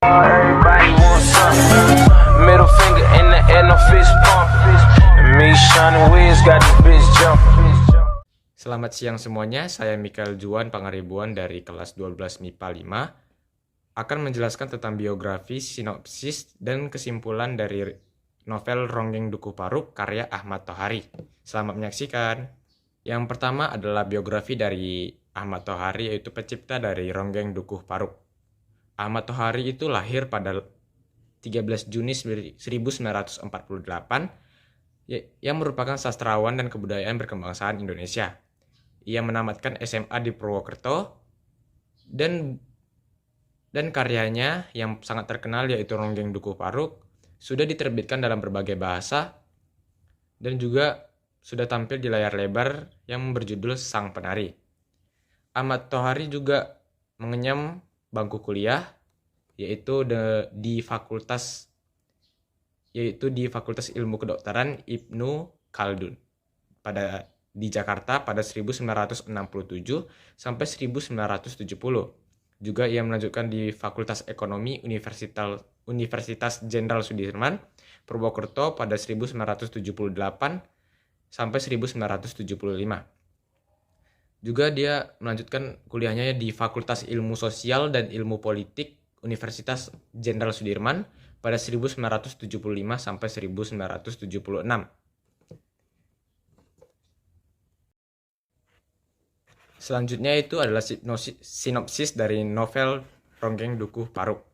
Everybody wants something. Middle finger in the air, no fist pump. Me, Sean Wiz got the bitch jumping. Selamat siang semuanya, saya Mikael Juan Pangaribuan dari kelas 12 MIPA 5 akan menjelaskan tentang biografi, sinopsis, dan kesimpulan dari novel Ronggeng Dukuh Paruk karya Ahmad Tohari. Selamat menyaksikan. Yang pertama adalah biografi dari Ahmad Tohari, yaitu pencipta dari Ronggeng Dukuh Paruk. Ahmad Tohari itu lahir pada 13 Juni 1948 yang merupakan sastrawan dan kebudayaan berkebangsaan Indonesia. Ia menamatkan SMA di Purwokerto dan karyanya yang sangat terkenal yaitu Ronggeng Dukuh Paruk sudah diterbitkan dalam berbagai bahasa dan juga sudah tampil di layar lebar yang berjudul Sang Penari. Ahmad Tohari juga mengenyam bangku kuliah yaitu di Fakultas Ilmu Kedokteran Ibnu Khaldun di Jakarta pada 1967 sampai 1970. Juga ia melanjutkan di Fakultas Ekonomi Universitas Jenderal Sudirman Purwokerto pada 1978 sampai 1975. Juga dia melanjutkan kuliahnya di Fakultas Ilmu Sosial dan Ilmu Politik Universitas Jenderal Sudirman pada 1975 sampai 1976. Selanjutnya itu adalah sinopsis dari novel Ronggeng Dukuh Paruk.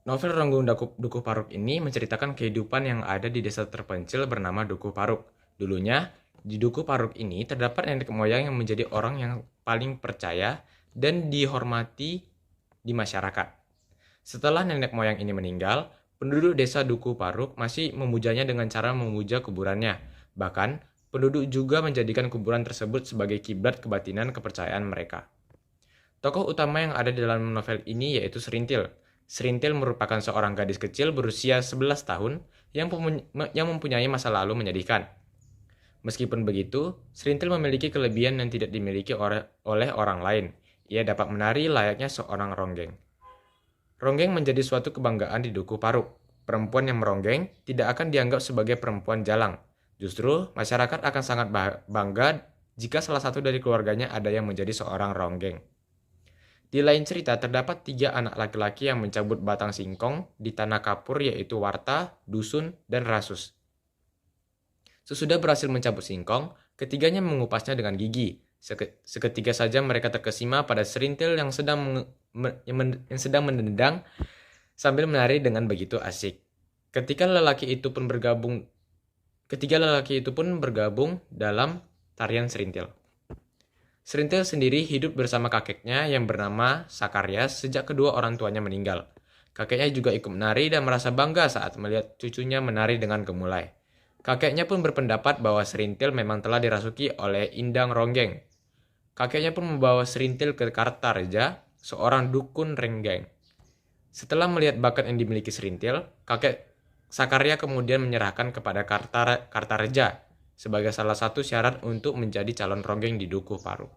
Novel Ronggeng Dukuh Paruk ini menceritakan kehidupan yang ada di desa terpencil bernama Dukuh Paruk. Dulunya, di Dukuh Paruk ini terdapat nenek moyang yang menjadi orang yang paling percaya dan dihormati di masyarakat. Setelah nenek moyang ini meninggal, penduduk desa Dukuh Paruk masih memujanya dengan cara memuja kuburannya. Bahkan, penduduk juga menjadikan kuburan tersebut sebagai kiblat kebatinan kepercayaan mereka. Tokoh utama yang ada di dalam novel ini yaitu Serintil. Serintil merupakan seorang gadis kecil berusia 11 tahun yang mempunyai masa lalu menyedihkan. Meskipun begitu, Serintil memiliki kelebihan yang tidak dimiliki oleh orang lain. Ia dapat menari layaknya seorang ronggeng. Ronggeng menjadi suatu kebanggaan di Dukuh Paruk. Perempuan yang meronggeng tidak akan dianggap sebagai perempuan jalang. Justru, masyarakat akan sangat bangga jika salah satu dari keluarganya ada yang menjadi seorang ronggeng. Di lain cerita, terdapat 3 anak laki-laki yang mencabut batang singkong di tanah kapur yaitu Warta, Dusun, dan Rasus. Sesudah berhasil mencabut singkong, ketiganya mengupasnya dengan gigi. Seketika saja mereka terkesima pada Serintil yang sedang mendendang sambil menari dengan begitu asik. Ketiga lelaki itu pun bergabung dalam tarian Serintil. Serintil sendiri hidup bersama kakeknya yang bernama Sakaryas sejak kedua orang tuanya meninggal. Kakeknya juga ikut menari dan merasa bangga saat melihat cucunya menari dengan gemulai. Kakeknya pun berpendapat bahwa Serintil memang telah dirasuki oleh Indang Ronggeng. Kakeknya pun membawa Serintil ke Kartareja, seorang dukun ronggeng. Setelah melihat bakat yang dimiliki Serintil, kakek Sakarya kemudian menyerahkan kepada Kartareja sebagai salah satu syarat untuk menjadi calon ronggeng di Dukuh Paruk.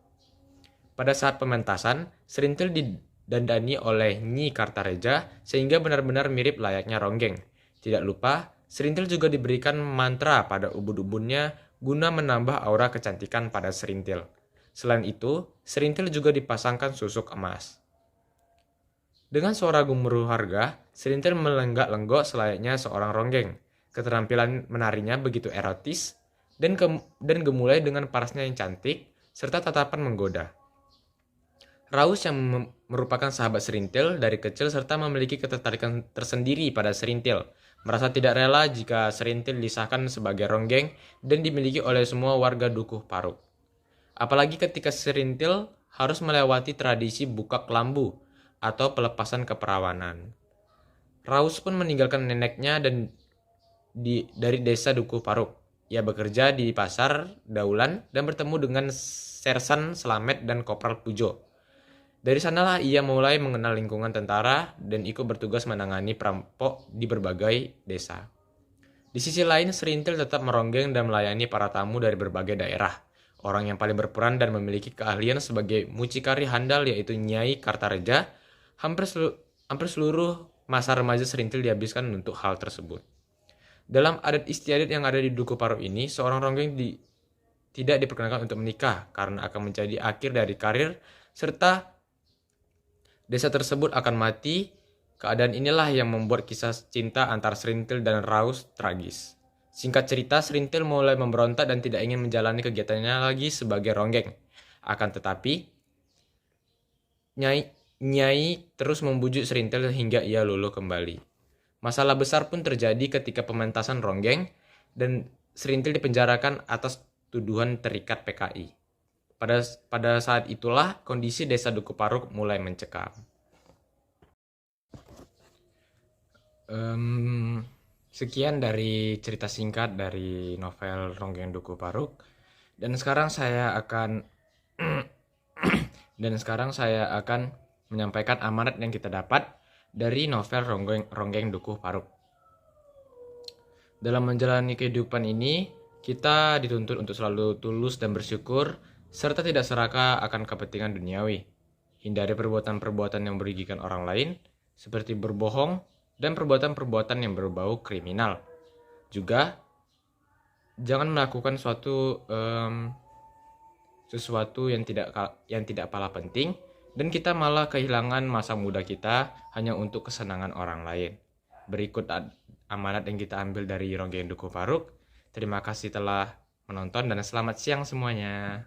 Pada saat pementasan, Serintil didandani oleh Nyi Kartareja sehingga benar-benar mirip layaknya ronggeng. Tidak lupa, Serintil juga diberikan mantra pada ubun-ubunnya guna menambah aura kecantikan pada Serintil. Selain itu, Serintil juga dipasangkan susuk emas. Dengan suara gemuruh harga, Serintil melenggak-lenggok selayaknya seorang ronggeng. Keterampilan menarinya begitu erotis dan gemulai dengan parasnya yang cantik serta tatapan menggoda. Raus yang merupakan sahabat Serintil dari kecil serta memiliki ketertarikan tersendiri pada Serintil, merasa tidak rela jika Serintil disahkan sebagai ronggeng dan dimiliki oleh semua warga Dukuh Paruk. Apalagi ketika Serintil harus melewati tradisi buka kelambu atau pelepasan keperawanan. Raus pun meninggalkan neneknya dari desa Dukuh Paruk. Ia bekerja di pasar Daulan dan bertemu dengan Sersan Slamet dan Kopral Pujo. Dari sanalah ia mulai mengenal lingkungan tentara dan ikut bertugas menangani perampok di berbagai desa. Di sisi lain, Serintil tetap meronggeng dan melayani para tamu dari berbagai daerah. Orang yang paling berperan dan memiliki keahlian sebagai mucikari handal yaitu Nyai Kartareja Hampir seluruh masa remaja Serintil dihabiskan untuk hal tersebut. Dalam adat istiadat yang ada di Duku Paruk ini, seorang ronggeng tidak diperkenankan untuk menikah karena akan menjadi akhir dari karir serta desa tersebut akan mati. Keadaan inilah yang membuat kisah cinta antara Serintil dan Raus tragis. Singkat cerita, Serintil mulai memberontak dan tidak ingin menjalani kegiatannya lagi sebagai ronggeng. Akan tetapi, Nyai terus membujuk Serintil hingga ia luluh kembali. Masalah besar pun terjadi ketika pementasan ronggeng dan Serintil dipenjarakan atas tuduhan terikat PKI. Pada saat itulah kondisi desa Duku Paruk mulai mencekam. Sekian dari cerita singkat dari novel Ronggeng Duku Paruk. Dan sekarang saya akan menyampaikan amanat yang kita dapat dari novel Ronggeng Duku Paruk. Dalam menjalani kehidupan ini, kita dituntut untuk selalu tulus dan bersyukur, serta tidak serakah akan kepentingan duniawi. Hindari perbuatan-perbuatan yang merugikan orang lain, seperti berbohong, dan perbuatan-perbuatan yang berbau kriminal. Juga, jangan melakukan sesuatu yang tidak kalah penting, dan kita malah kehilangan masa muda kita hanya untuk kesenangan orang lain. Berikut amanat yang kita ambil dari Ronggeng Duku Paruk. Terima kasih telah menonton dan selamat siang semuanya.